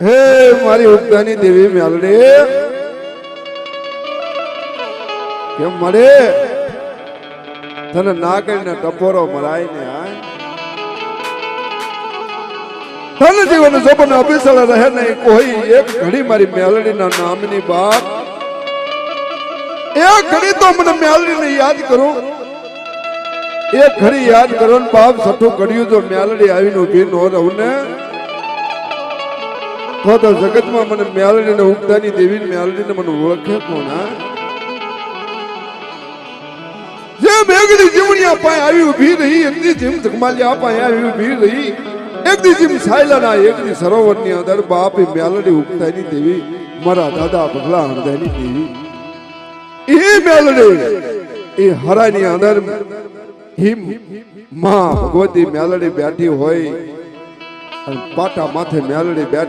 હે મારી ઉગતાની દેવી મેલડી કેમ મળે તને ના કરીને ટપોરો મરાય ને તને જીવન સપન અભિસળ રહે નહીં કોઈ એક ઘડી મારી મેલડીના નામની બાપ એક ઘડી તો મને મેલડીને યાદ કરું એક ઘડી યાદ કરો ને બાપ સઠું કર્યું જો મેલડી આવીને ઉભી ન રહું ને તો જગતમાં મને મેલડીને ઉગતાની દેવી મેલડીને મને ઓળખે કોણ જે બેગડી જીવણિયા પાસે આવી ઉભી રહી એકદી જેમ જગમાલિયા પાસે આવી ઉભી રહી એકદી જેમ સાયલાના એકદી સરોવરની અંદર બાપ મેલડી ઉગતાની દેવી મારા દાદા ભગલા હરદાની દેવી એ મેલડી એ હરાની અંદર હિમ માં ભગવતી મેલડી બેઠી હોય પાટા માથે મેલડી બેઠી